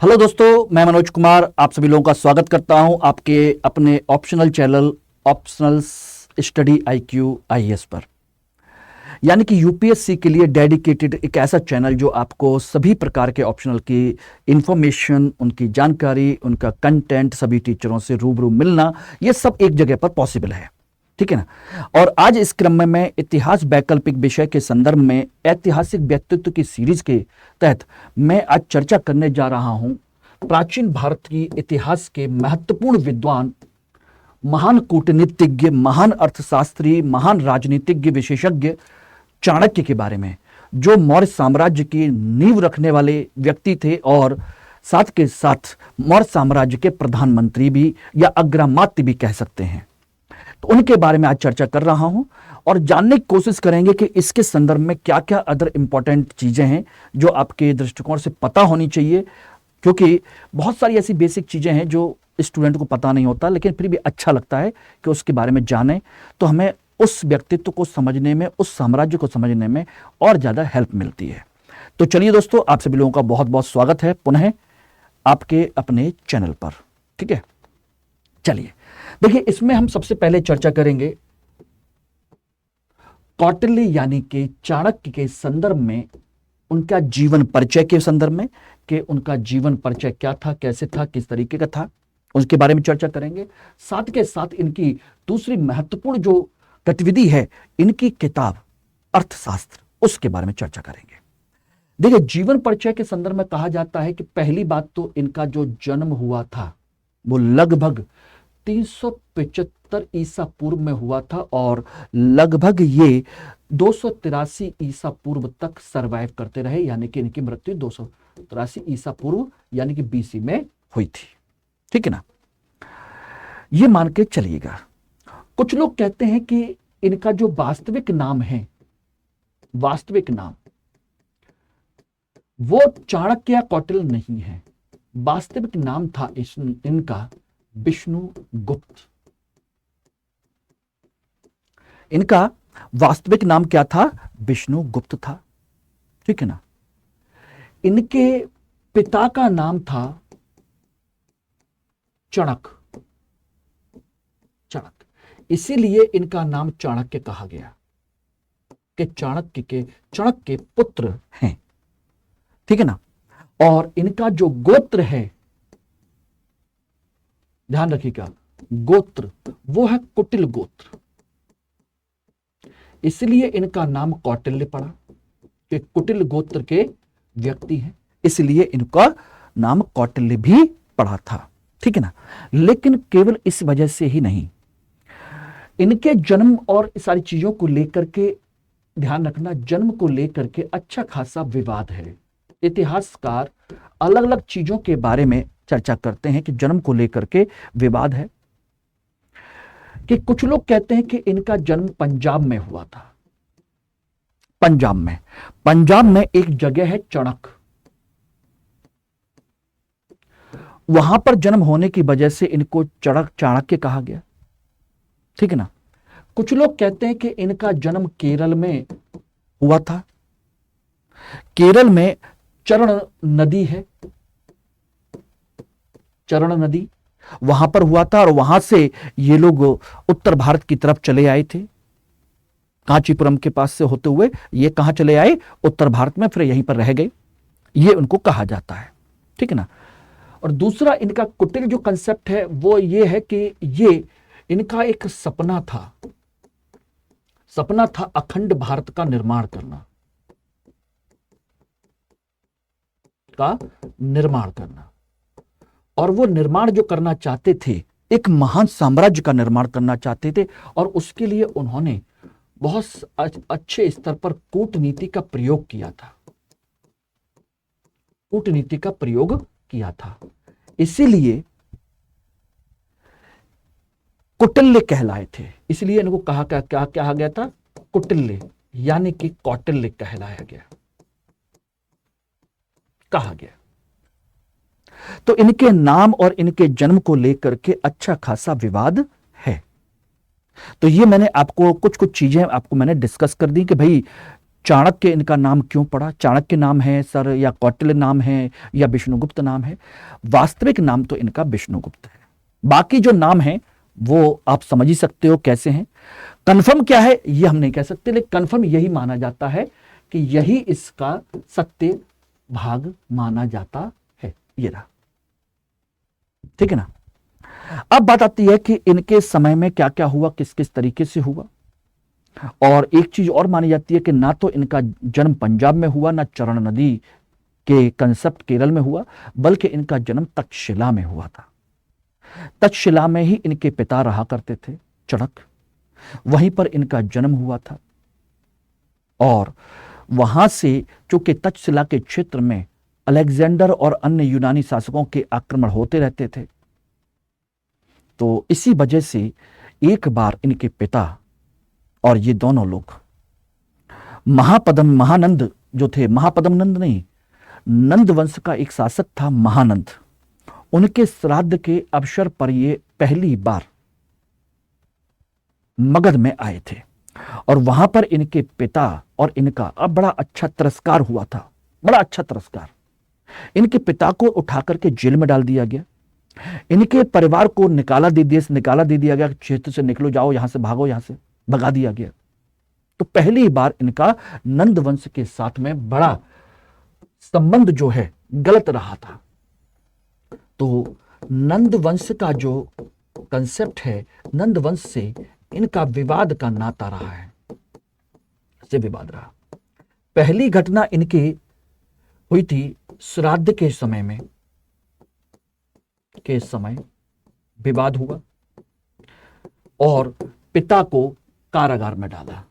Hello दोस्तों, मैं मनोज कुमार आप सभी लोगों का स्वागत करता हूं आपके अपने optional channel optional study IQ IAS पर। यानी कि यूपीएससी के लिए डेडिकेटेड एक ऐसा चैनल जो आपको सभी प्रकार के ऑप्शनल की इंफॉर्मेशन, उनकी जानकारी, उनका कंटेंट, सभी टीचरों से रूबरू मिलना, ये सब एक जगह पर पॉसिबल है। ठीक है ना। और आज इस क्रम में मैं इतिहास वैकल्पिक विषय के संदर्भ में ऐतिहासिक व्यक्तित्व की सीरीज के तहत मैं आज चर्चा करने जा रहा हूं प्राचीन भारत की इतिहास के महत्वपूर्ण विद्वान, महान कूटनीतिज्ञ, महान अर्थशास्त्री, महान राजनीतिज्ञ विशेषज्ञ चाणक्य के बारे में, जो मौर्य साम्राज्य की नींव रखने वाले व्यक्ति थे और साथ के साथ मौर्य साम्राज्य के प्रधानमंत्री भी या अग्रमात्य भी कह सकते हैं। तो उनके बारे में आज चर्चा कर रहा हूं और जानने की कोशिश करेंगे कि इसके संदर्भ में क्या क्या अदर इंपॉर्टेंट चीजें हैं जो आपके दृष्टिकोण से पता होनी चाहिए, क्योंकि बहुत सारी ऐसी बेसिक चीजें हैं जो स्टूडेंट को पता नहीं होता, लेकिन फिर भी अच्छा लगता है कि उसके बारे में जाने, तो हमें उस व्यक्तित्व को समझने में, उस साम्राज्य को समझने में और ज्यादा हेल्प मिलती है। तो चलिए दोस्तों, आप सभी लोगों का बहुत बहुत स्वागत है पुनः आपके अपने चैनल पर। ठीक है, चलिए देखिए, इसमें हम सबसे पहले चर्चा करेंगे कौटिल्य यानी कि चाणक्य के संदर्भ में, उनका जीवन परिचय के संदर्भ में कि उनका जीवन परिचय क्या था, कैसे था, किस तरीके का था, उसके बारे में चर्चा करेंगे। साथ के साथ इनकी दूसरी महत्वपूर्ण जो गतिविधि है, इनकी किताब अर्थशास्त्र, उसके बारे में चर्चा करेंगे। देखिए, जीवन परिचय के संदर्भ में कहा जाता है कि पहली बात तो इनका जो जन्म हुआ था वो लगभग 375 ईसा पूर्व में हुआ था और लगभग ये 283 ईसा पूर्व तक सरवाइव करते रहे, यानी कि इनकी मृत्यु 283 ईसा पूर्व यानी कि बीसी में हुई थी। ठीक है ना, ये मान के चलिएगा। कुछ लोग कहते हैं कि इनका जो वास्तविक नाम है, वास्तविक नाम वो चाणक्य या कौटिल्य नहीं है। वास्तविक नाम था इनका विष्णुगुप्त। इनका वास्तविक नाम क्या था? विष्णुगुप्त था। ठीक है ना। इनके पिता का नाम था चाणक्य। चाणक्य, इसीलिए इनका नाम चाणक्य कहा गया कि चाणक्य के पुत्र हैं। ठीक है ना। और इनका जो गोत्र है, ध्यान रखिएगा, गोत्र वो है कुटिल गोत्र, इसलिए इनका नाम कौटिल्य पड़ा कि कुटिल गोत्र के व्यक्ति हैं, इसलिए इनका नाम कौटिल्य भी पड़ा था। ठीक है ना। लेकिन केवल इस वजह से ही नहीं, इनके जन्म और इस सारी चीजों को लेकर के ध्यान रखना, जन्म को लेकर के अच्छा खासा विवाद है। इतिहासकार अलग अलग चीजों के बारे में चर्चा करते हैं कि जन्म को लेकर के विवाद है। कि कुछ लोग कहते हैं कि इनका जन्म पंजाब में हुआ था। पंजाब में एक जगह है चणक, वहां पर जन्म होने की वजह से इनको चाणक्य कहा गया। ठीक है ना। कुछ लोग कहते हैं कि इनका जन्म केरल में हुआ था। केरल में चरण नदी है, चरण नदी वहां पर हुआ था और वहां से ये लोग उत्तर भारत की तरफ चले आए थे। कांचीपुरम के पास से होते हुए ये कहां चले आए? उत्तर भारत में, फिर यहीं पर रह गए, ये उनको कहा जाता है। ठीक है ना। और दूसरा इनका कुटिल जो कंसेप्ट है वो ये है कि ये इनका एक सपना था अखंड भारत का निर्माण करना, और वो निर्माण जो करना चाहते थे, एक महान साम्राज्य का निर्माण करना चाहते थे, और उसके लिए उन्होंने बहुत अच्छे स्तर पर कूटनीति का प्रयोग किया था। इसीलिए कुटिल्य कहलाए थे, इसलिए इनको क्या कहा गया था? कुटिल्य, यानी कि कौटिल्य कहा गया। तो इनके नाम और इनके जन्म को लेकर के अच्छा खासा विवाद है। तो ये मैंने आपको कुछ चीजें आपको मैंने डिस्कस कर दी कि भाई चाणक्य इनका नाम क्यों पड़ा? चाणक्य नाम है सर, या कौटिल्य नाम है, या विष्णुगुप्त नाम है? वास्तविक नाम तो इनका विष्णुगुप्त है। बाकी जो नाम है वो आप समझ ही सकते हो कैसे हैं। कंफर्म क्या है ये हम नहीं कह सकते, लेकिन कंफर्म यही माना जाता है कि यही इसका सत्य भाग माना जाता है। ये रहा, ठीक है ना। अब बात आती है कि इनके समय में क्या क्या हुआ, किस किस तरीके से हुआ। और एक चीज और मानी जाती है कि ना तो इनका जन्म पंजाब में हुआ, ना चरण नदी के कंसेप्ट केरल में हुआ, बल्कि इनका जन्म तक्षशिला में हुआ था। तक्षशिला में ही इनके पिता रहा करते थे, चणक, वहीं पर इनका जन्म हुआ था। और वहां से चूंकि तक्षशिला के क्षेत्र में अलेक्जेंडर और अन्य यूनानी शासकों के आक्रमण होते रहते थे, तो इसी वजह से एक बार इनके पिता और ये दोनों लोग महानंद जो थे, महापदम नंद नहीं, नंद वंश का एक शासक था महानंद, उनके श्राद्ध के अवसर पर ये पहली बार मगध में आए थे। और वहां पर इनके पिता और इनका अब बड़ा अच्छा तिरस्कार हुआ था, बड़ा अच्छा तिरस्कार। इनके पिता को उठा करके जेल में डाल दिया गया। इनके परिवार को निकाला दे दिया गया, क्षेत्र से निकलो, जाओ यहां से, भागो यहां से, भगा दिया गया। तो पहली बार इनका नंद वंश के साथ में बड़ा संबंध जो है गलत रहा था। तो नंद वंश का जो कंसेप्ट है, नंद वंश से इनका विवाद का नाता रहा है, से विवाद रहा। पहली घटना इनकी हुई थी श्राद्ध के समय विवाद हुआ और पिता को कारागार में डाला।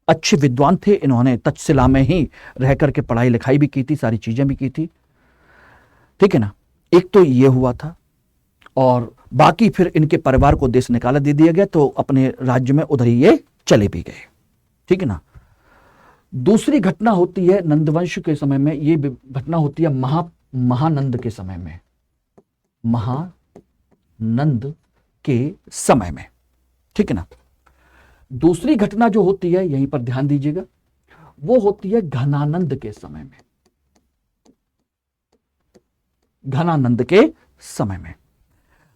अच्छे विद्वान थे, इन्होंने तक्षशिला में ही रह करके पढ़ाई लिखाई भी की थी, सारी चीजें भी की थी, ठीक है ना। एक तो ये हुआ था, और बाकी फिर इनके परिवार को देश निकाला दे दिया गया, तो अपने राज्य में उधर ही ये चले भी गए, ठीक है ना। दूसरी घटना होती है नंदवंश के समय में, ये घटना होती है महानंद के समय में, महानंद के समय में, ठीक है ना। दूसरी घटना जो होती है, यहीं पर ध्यान दीजिएगा, वो होती है घनानंद के समय में। घनानंद के समय में,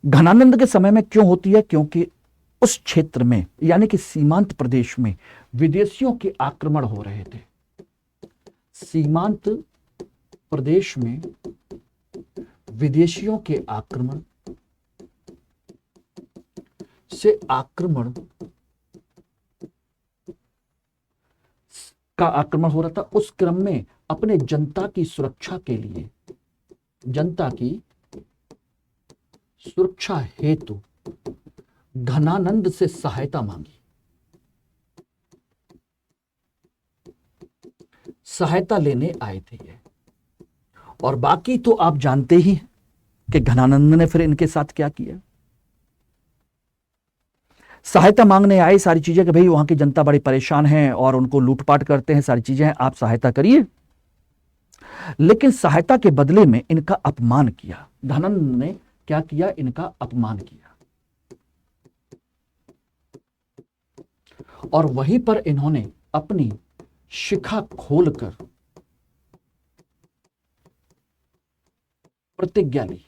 घनानंद के समय में क्यों होती है? क्योंकि उस क्षेत्र में, यानी कि सीमांत प्रदेश में विदेशियों के आक्रमण हो रहे थे। सीमांत प्रदेश में विदेशियों के आक्रमण हो रहा था। उस क्रम में अपने जनता की सुरक्षा के लिए, जनता की सुरक्षा हेतु घनानंद से सहायता मांगी। सहायता लेने आए थे ये। और बाकी तो आप जानते ही हैं कि घनानंद ने फिर इनके साथ क्या किया। सहायता मांगने आए, सारी चीजें कि भाई वहां की जनता बड़ी परेशान है और उनको लूटपाट करते हैं, सारी चीजें हैं, आप सहायता करिए। लेकिन सहायता के बदले में इनका अपमान किया। घनानंद ने क्या किया? इनका अपमान किया। और वहीं पर इन्होंने अपनी शिखा खोलकर प्रतिज्ञा ली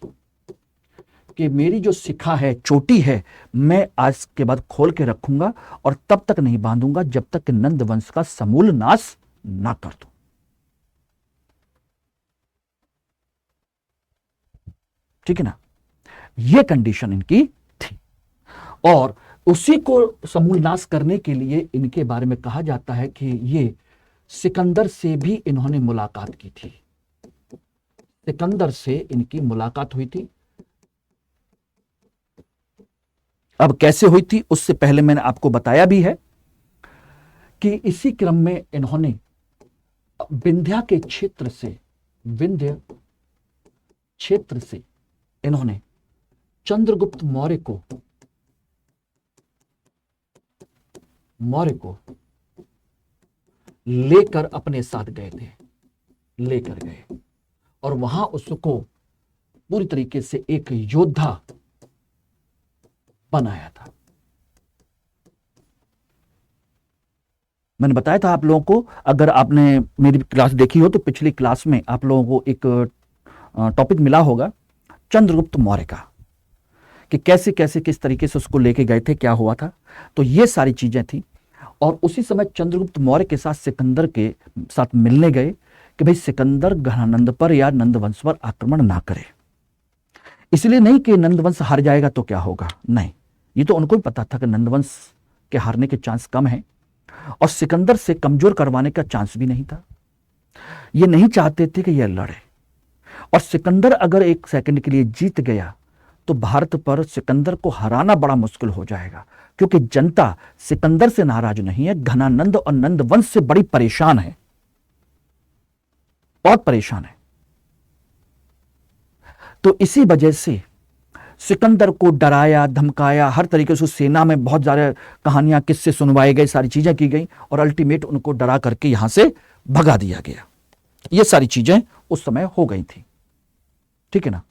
कि मेरी जो शिखा है, चोटी है, मैं आज के बाद खोल के रखूंगा और तब तक नहीं बांधूंगा जब तक कि नंद वंश का समूल नाश ना कर दूं। ठीक है ना, यह कंडीशन इनकी थी। और उसी को समूल नाश करने के लिए इनके बारे में कहा जाता है कि ये सिकंदर से भी इन्होंने मुलाकात की थी। सिकंदर से इनकी मुलाकात हुई थी। अब कैसे हुई थी उससे पहले मैंने आपको बताया भी है कि इसी क्रम में इन्होंने विंध्य के क्षेत्र से, विंध्य क्षेत्र से इन्होंने चंद्रगुप्त मौर्य को लेकर अपने साथ गए थे, लेकर गए और वहां उसको पूरी तरीके से एक योद्धा बनाया था। मैंने बताया था आप लोगों को, अगर आपने मेरी क्लास देखी हो तो पिछली क्लास में आप लोगों को एक टॉपिक मिला होगा चंद्रगुप्त मौर्य का, कि कैसे कैसे किस तरीके से उसको लेके गए थे, क्या हुआ था। तो ये सारी चीजें थी। और उसी समय चंद्रगुप्त मौर्य के साथ सिकंदर के साथ मिलने गए कि भाई सिकंदर घनानंद पर या नंदवंश पर आक्रमण ना करे। इसलिए नहीं कि नंदवंश हार जाएगा तो क्या होगा, नहीं, ये तो उनको भी पता था कि नंदवंश के हारने के चांस कम है और सिकंदर से कमजोर करवाने का चांस भी नहीं था। ये नहीं चाहते थे कि यह लड़े, और सिकंदर अगर एक सेकंड के लिए जीत गया तो भारत पर सिकंदर को हराना बड़ा मुश्किल हो जाएगा, क्योंकि जनता सिकंदर से नाराज नहीं है, घनानंद और नंदवंश से बड़ी परेशान है, बहुत परेशान है। तो इसी वजह से सिकंदर को डराया धमकाया, हर तरीके से सेना में बहुत ज्यादा कहानियां किस्से सुनवाए गए, सारी चीजें की गई और अल्टीमेट उनको डरा करके यहां से भगा दिया गया। ये सारी चीजें उस समय हो गई थी, ठीक है ना।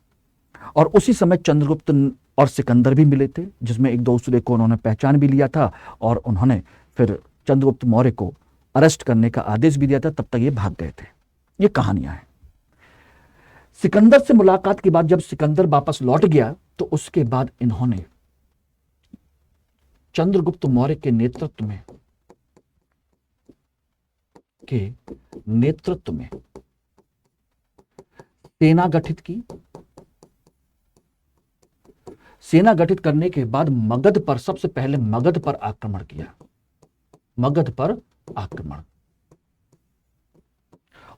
और उसी समय चंद्रगुप्त और सिकंदर भी मिले थे, जिसमें एक दूसरे को उन्होंने पहचान भी लिया था और उन्होंने फिर चंद्रगुप्त मौर्य को अरेस्ट करने का आदेश भी दिया था। तब तक ये भाग गए थे। ये कहानियां हैं। सिकंदर से मुलाकात के बाद जब सिकंदर वापस लौट गया तो उसके बाद इन्होंने चंद्रगुप्त मौर्य के नेतृत्व में सेना गठित की। सेना गठित करने के बाद मगध पर, सबसे पहले मगध पर आक्रमण किया, मगध पर आक्रमण,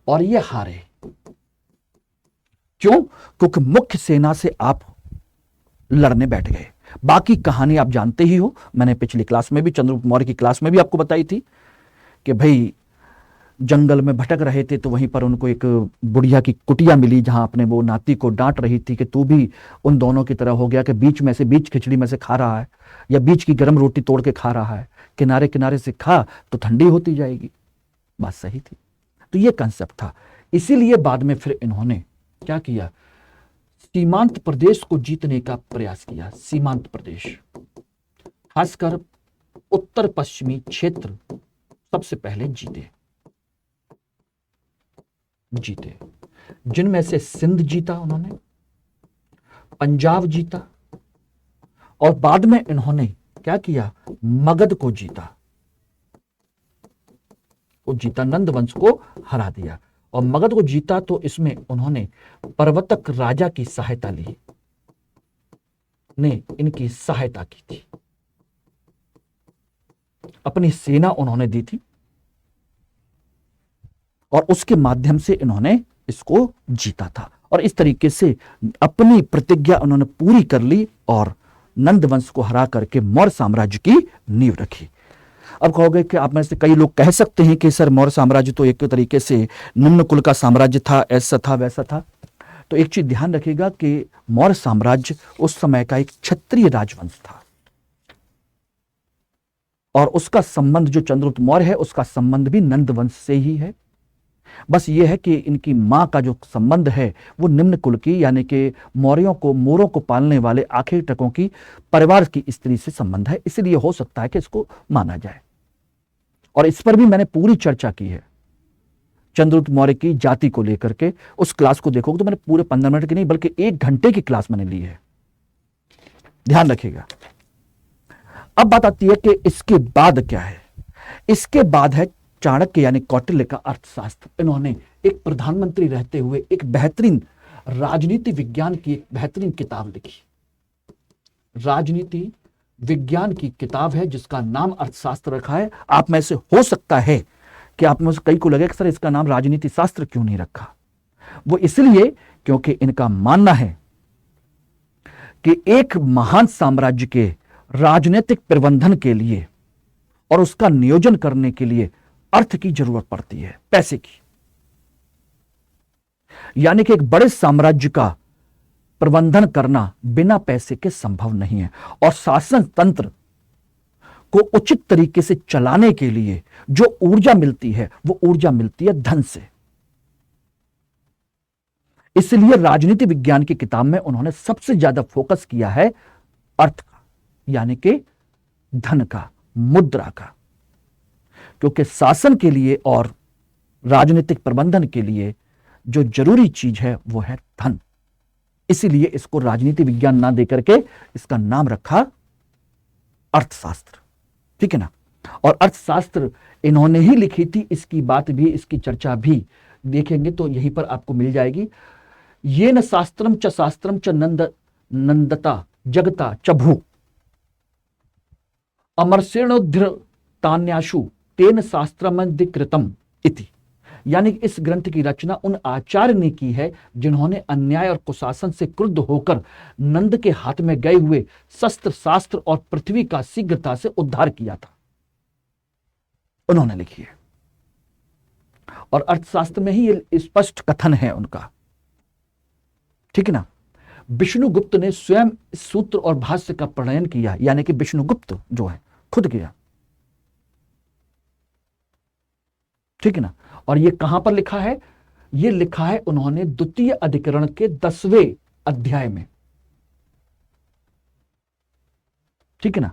और ये हारे। क्यों? क्योंकि मुख्य सेना से आप लड़ने बैठ गए। बाकी कहानी आप जानते ही हो, मैंने पिछली क्लास में भी, चंद्रगुप्त मौर्य की क्लास में भी आपको बताई थी कि भाई जंगल में भटक रहे थे तो वहीं पर उनको एक बुढ़िया की कुटिया मिली, जहां अपने वो नाती को डांट रही थी कि तू भी उन दोनों की तरह हो गया कि बीच खिचड़ी में से खा रहा है या बीच की गर्म रोटी तोड़ के खा रहा है, किनारे किनारे से खा तो ठंडी होती जाएगी। बात सही थी। तो ये कंसेप्ट था। इसीलिए बाद में फिर इन्होंने क्या किया, सीमांत प्रदेश को जीतने का प्रयास किया। सीमांत प्रदेश, खासकर उत्तर पश्चिमी क्षेत्र सबसे पहले जीते, जिनमें से सिंध जीता उन्होंने, पंजाब जीता, और बाद में इन्होंने क्या किया, मगध को जीता। नंदवंश को हरा दिया और मगध को जीता। तो इसमें उन्होंने प्रवर्तक राजा की सहायता ली, ने इनकी सहायता की थी, अपनी सेना उन्होंने दी थी और उसके माध्यम से इन्होंने इसको जीता था। और इस तरीके से अपनी प्रतिज्ञा उन्होंने पूरी कर ली और नंदवंश को हरा करके मौर्य साम्राज्य की नींव रखी। अब कहोगे कि आप में से कई लोग कह सकते हैं कि सर मौर्य साम्राज्य तो एक तरीके से निम्न कुल का साम्राज्य था, ऐसा था वैसा था। तो एक चीज ध्यान रखिएगा कि मौर्य साम्राज्य उस समय का एक क्षत्रिय राजवंश था और उसका संबंध जो चंद्रगुप्त मौर्य है उसका संबंध भी नंदवंश से ही है। बस ये है कि इनकी मां का जो संबंध है वो निम्न कुल की, यानी कि मोरों को पालने वाले आखिरी टकों की परिवार की स्त्री से संबंध है। इसलिए हो सकता है कि इसको माना जाए। और इस पर भी मैंने पूरी चर्चा की है चंद्रगुप्त मौर्य की जाति को लेकर के। उस क्लास को देखोगे तो मैंने पूरे 15 मिनट की नहीं बल्कि 1 घंटे की क्लास मैंने ली है, ध्यान रखिएगा। अब बात आती है कि इसके बाद क्या है। इसके बाद है चाणक्य यानी कौटिल्य का अर्थशास्त्र। इन्होंने एक प्रधानमंत्री रहते हुए एक बेहतरीन राजनीति विज्ञान की एक बेहतरीन किताब लिखी। राजनीति विज्ञान की किताब है जिसका नाम अर्थशास्त्र रखा है। आप में से हो सकता है कि आप में से कई को लगे कि सर इसका नाम राजनीति शास्त्र क्यों नहीं रखा। वो इसलिए क्योंकि इनका मानना है कि एक महान साम्राज्य के राजनीतिक प्रबंधन के लिए और उसका नियोजन करने के लिए अर्थ की जरूरत पड़ती है, पैसे की। यानी कि एक बड़े साम्राज्य का प्रबंधन करना बिना पैसे के संभव नहीं है। और शासन तंत्र को उचित तरीके से चलाने के लिए जो ऊर्जा मिलती है वो ऊर्जा मिलती है धन से। इसलिए राजनीति विज्ञान की किताब में उन्होंने सबसे ज्यादा फोकस किया है अर्थ का, यानी कि धन का, मुद्रा का, क्योंकि शासन के लिए और राजनीतिक प्रबंधन के लिए जो जरूरी चीज है वो है धन। इसीलिए इसको राजनीति विज्ञान ना देकर के इसका नाम रखा अर्थशास्त्र, ठीक है ना। और अर्थशास्त्र इन्होंने ही लिखी थी, इसकी बात भी, इसकी चर्चा भी देखेंगे तो यहीं पर आपको मिल जाएगी। ये न शास्त्रम च नंदता जगता चभु अमरसेणोद्धृतान्याशु तेन शास्त्रमधिकृतम इति। यानी कि इस ग्रंथ की रचना उन आचार्य ने की है जिन्होंने अन्याय और कुशासन से क्रुद्ध होकर नंद के हाथ में गए हुए शस्त्र शास्त्र और पृथ्वी का शीघ्रता से उद्धार किया था, उन्होंने लिखी है। और अर्थशास्त्र में ही ये स्पष्ट कथन है उनका, ठीक है ना। विष्णुगुप्त ने स्वयं इस सूत्र और भाष्य का प्रणयन किया, यानी कि विष्णुगुप्त जो है खुद किया, ठीक है ना। और ये कहां पर लिखा है? ये लिखा है उन्होंने द्वितीय अधिकरण के 10वें अध्याय में, ठीक है ना,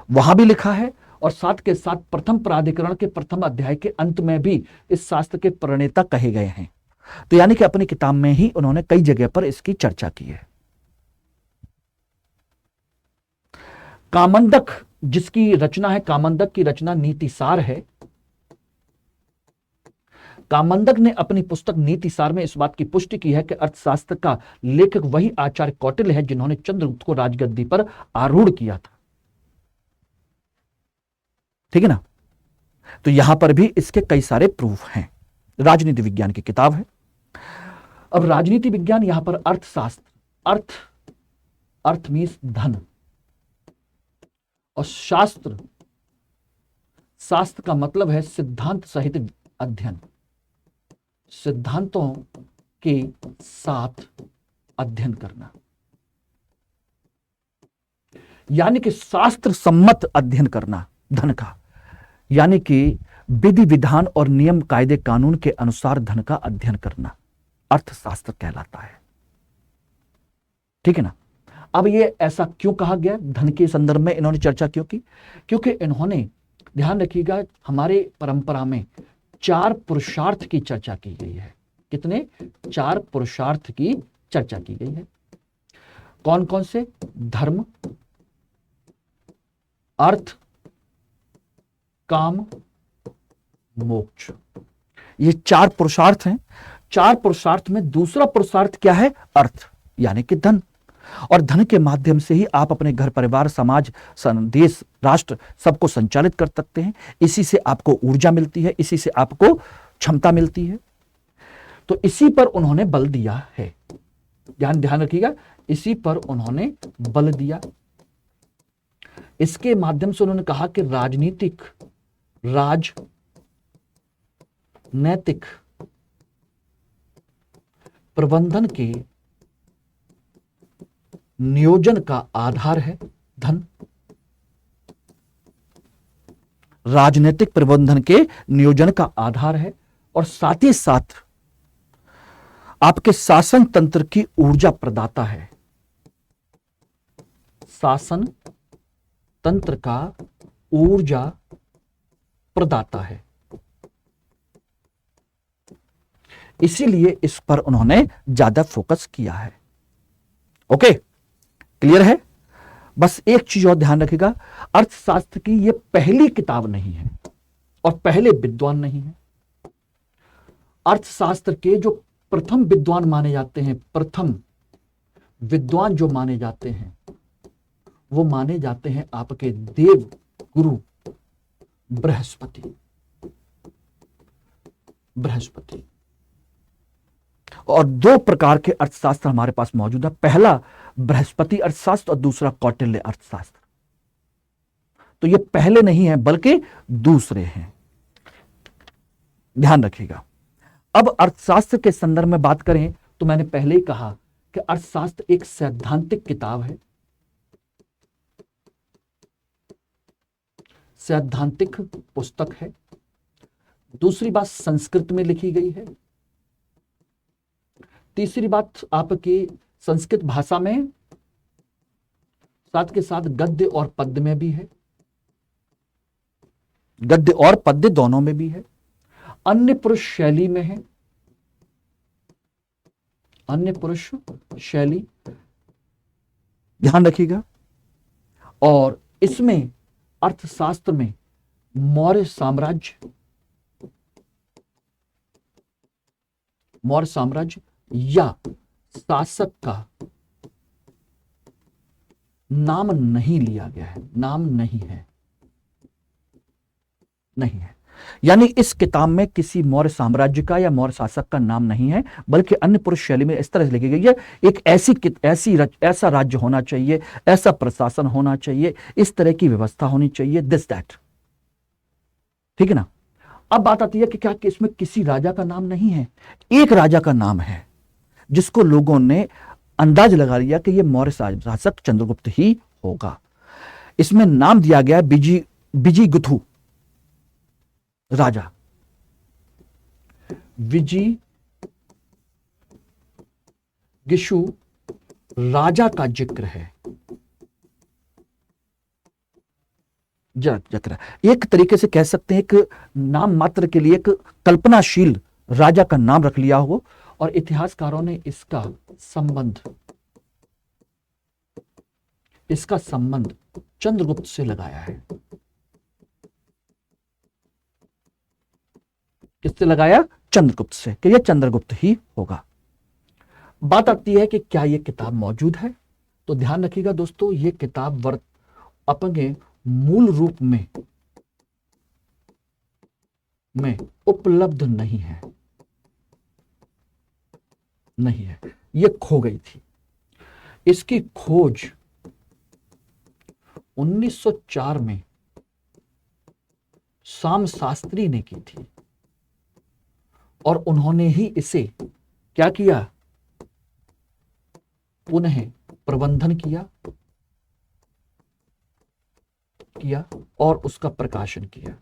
वहां भी लिखा है। और साथ के साथ प्रथम प्राधिकरण के प्रथम अध्याय के अंत में भी इस शास्त्र के प्रणेता कहे गए हैं। तो यानी कि अपनी किताब में ही उन्होंने कई जगह पर इसकी चर्चा की है। कामंदक जिसकी रचना है, कामंदक की रचना नीतिसार है। कामंदक ने अपनी पुस्तक नीतिसार में इस बात की पुष्टि की है कि अर्थशास्त्र का लेखक वही आचार्य कौटिल्य है जिन्होंने चंद्रगुप्त को राजगद्दी पर आरूढ़ किया था, ठीक है ना। तो यहां पर भी इसके कई सारे प्रूफ हैं। राजनीति विज्ञान की किताब है। अब राजनीति विज्ञान, यहां पर अर्थशास्त्र, अर्थ मीन्स धन, और शास्त्र का मतलब है सिद्धांत सहित अध्ययन, सिद्धांतों के साथ अध्ययन करना, यानी कि शास्त्र सम्मत अध्ययन करना धन का, यानी कि विधि विधान और नियम कायदे कानून के अनुसार धन का अध्ययन करना अर्थशास्त्र कहलाता है, ठीक है ना। अब ये ऐसा क्यों कहा गया? धन के संदर्भ में इन्होंने चर्चा क्यों की? क्योंकि इन्होंने, ध्यान रखिएगा, हमारे परंपरा में 4 पुरुषार्थ की चर्चा की गई है। कितने? 4 पुरुषार्थ की चर्चा की गई है। कौन कौन से? धर्म, अर्थ, काम, मोक्ष। ये 4 पुरुषार्थ हैं। 4 पुरुषार्थ में दूसरा पुरुषार्थ क्या है? अर्थ, यानी कि धन। और धन के माध्यम से ही आप अपने घर परिवार, समाज, देश, राष्ट्र सबको संचालित कर सकते हैं। इसी से आपको ऊर्जा मिलती है, इसी से आपको क्षमता मिलती है। तो इसी पर उन्होंने बल दिया है। ध्यान रखिएगा, इसी पर उन्होंने बल दिया। इसके माध्यम से उन्होंने कहा कि राजनैतिक प्रबंधन के नियोजन का आधार है धन। राजनीतिक प्रबंधन के नियोजन का आधार है, और साथ ही साथ आपके शासन तंत्र की ऊर्जा प्रदाता है। शासन तंत्र का ऊर्जा प्रदाता है। इसीलिए इस पर उन्होंने ज्यादा फोकस किया है। ओके, क्लियर है? बस एक चीज और ध्यान रखिएगा, अर्थशास्त्र की यह पहली किताब नहीं है और पहले विद्वान नहीं है। अर्थशास्त्र के जो प्रथम विद्वान माने जाते हैं, प्रथम विद्वान जो माने जाते हैं, वो माने जाते हैं आपके देव गुरु बृहस्पति। और 2 प्रकार के अर्थशास्त्र हमारे पास मौजूद है। पहला बृहस्पति अर्थशास्त्र और दूसरा कौटिल्य अर्थशास्त्र। तो ये पहले नहीं है बल्कि दूसरे हैं, ध्यान रखिएगा। अब अर्थशास्त्र के संदर्भ में बात करें तो मैंने पहले ही कहा कि अर्थशास्त्र एक सैद्धांतिक किताब है, सैद्धांतिक पुस्तक है। दूसरी बात, संस्कृत में लिखी गई है। तीसरी बात, आपकी संस्कृत भाषा में साथ के साथ गद्य और पद्य में भी है, गद्य और पद्य दोनों में भी है। अन्य पुरुष शैली में है, अन्य पुरुष शैली, ध्यान रखिएगा। और इसमें अर्थशास्त्र में मौर्य साम्राज्य या शासक का नाम नहीं लिया गया है, नाम नहीं है, नहीं है। यानी इस किताब में किसी मौर्य साम्राज्य का या मौर्य शासक का नाम नहीं है, बल्कि अन्य पुरुष शैली में इस तरह से लिखी गई है, एक ऐसा राज्य होना चाहिए, ऐसा प्रशासन होना चाहिए, इस तरह की व्यवस्था होनी चाहिए, दिस दैट। ठीक है ना। अब बात आती है कि क्या कि इसमें किसी राजा का नाम नहीं है। एक राजा का नाम है जिसको लोगों ने अंदाज लगा लिया कि यह मौर्य शासक चंद्रगुप्त ही होगा। इसमें नाम दिया गया विजिगुथु राजा, विजिगिषु राजा का जिक्र है। एक तरीके से कह सकते हैं एक नाम मात्र के लिए एक कल्पनाशील राजा का नाम रख लिया हो, और इतिहासकारों ने इसका संबंध चंद्रगुप्त से लगाया है। किससे लगाया? चंद्रगुप्त से, कि यह चंद्रगुप्त ही होगा। बात आती है कि क्या यह किताब मौजूद है, तो ध्यान रखिएगा दोस्तों, यह किताब अपने मूल रूप में उपलब्ध नहीं है, यह खो गई थी। इसकी खोज 1904 में शाम शास्त्री ने की थी, और उन्होंने ही इसे क्या किया? पुनः प्रबंधन किया और उसका प्रकाशन किया।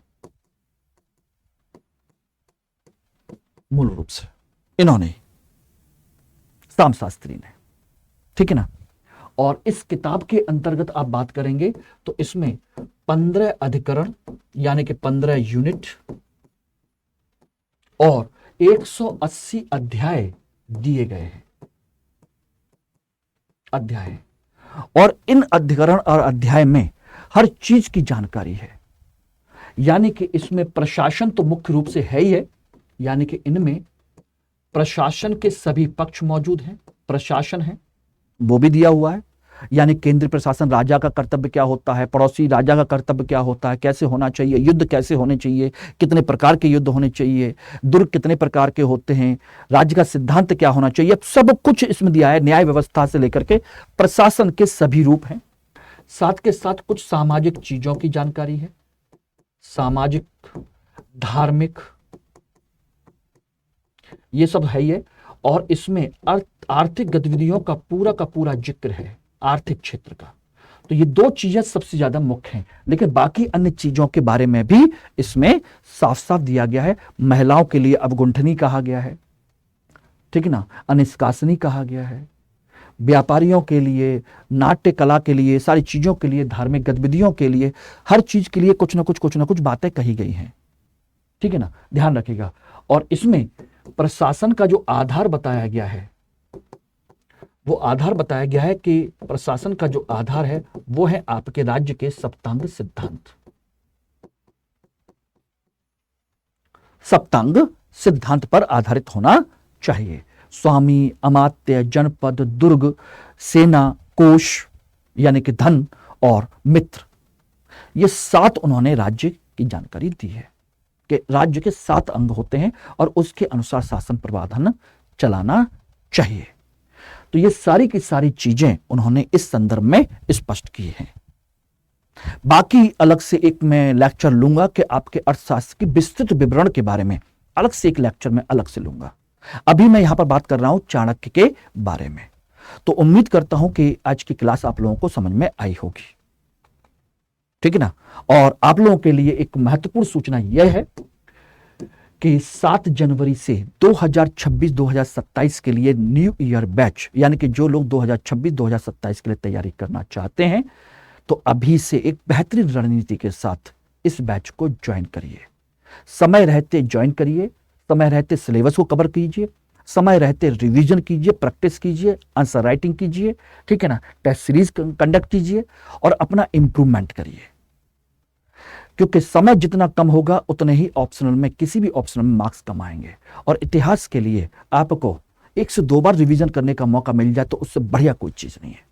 मूल रूप से इन्होंने, शाम शास्त्री ने। ठीक है ना। और इस किताब के अंतर्गत आप बात करेंगे तो इसमें 15 अधिकरण यानी कि 15 यूनिट और 180 अध्याय दिए गए हैं। अध्याय, और इन अधिकरण और अध्याय में हर चीज की जानकारी है। यानी कि इसमें प्रशासन तो मुख्य रूप से है ही है, यानी कि इनमें प्रशासन के सभी पक्ष मौजूद हैं। प्रशासन है वो भी दिया हुआ है, यानी केंद्रीय प्रशासन, राजा का कर्तव्य क्या होता है, पड़ोसी राजा का कर्तव्य क्या होता है, कैसे होना चाहिए, युद्ध कैसे होने चाहिए, कितने प्रकार के युद्ध होने चाहिए, दुर्ग कितने प्रकार के होते हैं, राज्य का सिद्धांत क्या होना चाहिए, सब कुछ इसमें दिया है। न्याय व्यवस्था से लेकर के प्रशासन के सभी रूप हैं। साथ के साथ कुछ सामाजिक चीजों की जानकारी है, सामाजिक, धार्मिक, ये सब है ये। और इसमें आर्थिक गतिविधियों का पूरा जिक्र है, आर्थिक क्षेत्र का। तो ये दो चीजें सबसे ज्यादा मुख्य हैं, लेकिन बाकी अन्य चीजों के बारे में भी इसमें साफ साफ दिया गया है। महिलाओं के लिए अवगुंठनी कहा गया है, ठीक है ना, अनिष्कासनी कहा गया है, व्यापारियों के लिए, नाट्य कला के लिए, सारी चीजों के लिए, धार्मिक गतिविधियों के लिए, हर चीज के लिए कुछ ना कुछ बातें कही गई हैं। ठीक है ना, ध्यान रखिएगा। और इसमें प्रशासन का जो आधार बताया गया है, वो आधार बताया गया है कि प्रशासन का जो आधार है वो है आपके राज्य के सप्तांग सिद्धांत। सप्तांग सिद्धांत पर आधारित होना चाहिए। स्वामी, अमात्य, जनपद, दुर्ग, सेना, कोष यानी कि धन, और मित्र, ये 7 उन्होंने राज्य की जानकारी दी है कि राज्य के 7 अंग होते हैं और उसके अनुसार शासन प्रबंधन चलाना चाहिए। तो ये सारी की सारी चीजें उन्होंने इस संदर्भ में स्पष्ट की हैं। बाकी अलग से एक मैं लेक्चर लूंगा कि आपके अर्थशास्त्र की विस्तृत विवरण के बारे में अलग से एक लेक्चर में अलग से लूंगा। अभी मैं यहां पर बात कर रहा हूं चाणक्य के बारे में। तो उम्मीद करता हूं कि आज की क्लास आप लोगों को समझ में आई होगी, ठीक है ना। और आप लोगों के लिए एक महत्वपूर्ण सूचना यह है कि 7 जनवरी से 2026-2027 के लिए न्यू ईयर बैच, यानी कि जो लोग 2026-2027 के लिए तैयारी करना चाहते हैं तो अभी से एक बेहतरीन रणनीति के साथ इस बैच को ज्वाइन करिए। समय रहते ज्वाइन करिए, समय रहते सिलेबस को कवर कीजिए, समय रहते रिवीजन कीजिए, प्रैक्टिस कीजिए, आंसर राइटिंग कीजिए, ठीक है ना, टेस्ट सीरीज कंडक्ट कीजिए और अपना इंप्रूवमेंट करिए। क्योंकि समय जितना कम होगा उतने ही ऑप्शनल में, किसी भी ऑप्शनल में मार्क्स कम आएंगे। और इतिहास के लिए आपको 1 से 2 बार रिवीजन करने का मौका मिल जाए तो उससे बढ़िया कोई चीज नहीं है।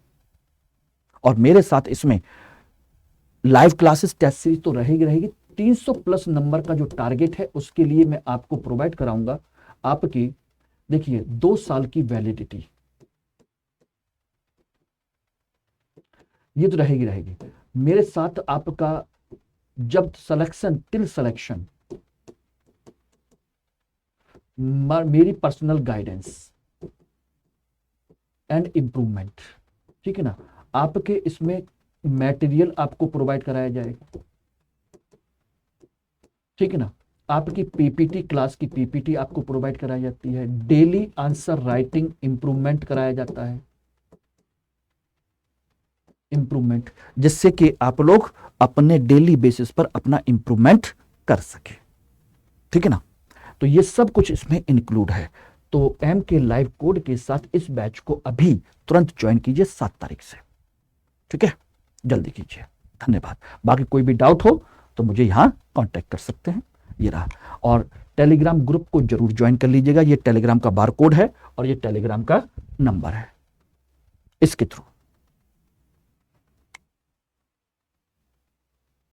और मेरे साथ इसमें लाइव क्लासेस, टेस्ट सीरीज तो रहेगी। 300 प्लस नंबर का जो टारगेट है उसके लिए मैं आपको प्रोवाइड कराऊंगा आपकी, देखिए, 2 साल की वैलिडिटी, ये तो रहेगी। मेरे साथ आपका जब सिलेक्शन टिल सिलेक्शन, मेरी पर्सनल गाइडेंस एंड इंप्रूवमेंट, ठीक है ना, आपके इसमें मटेरियल आपको प्रोवाइड कराया जाएगा, ठीक है ना, आपकी पीपीटी, क्लास की पीपीटी आपको प्रोवाइड कराई जाती है, डेली आंसर राइटिंग इंप्रूवमेंट कराया जाता है, इंप्रूवमेंट, जिससे कि आप लोग अपने डेली बेसिस पर अपना इंप्रूवमेंट कर सके, ठीक है ना। तो ये सब कुछ इसमें इंक्लूड है। तो एम के लाइव कोड के साथ इस बैच को अभी तुरंत ज्वाइन कीजिए 7 तारीख से, ठीक है, जल्दी कीजिए। धन्यवाद। बाकी कोई भी डाउट हो तो मुझे यहां कांटेक्ट कर सकते हैं, ये रहा। और टेलीग्राम ग्रुप को जरूर ज्वाइन कर लीजिएगा, ये टेलीग्राम का बारकोड है और ये टेलीग्राम का नंबर है, इसके थ्रू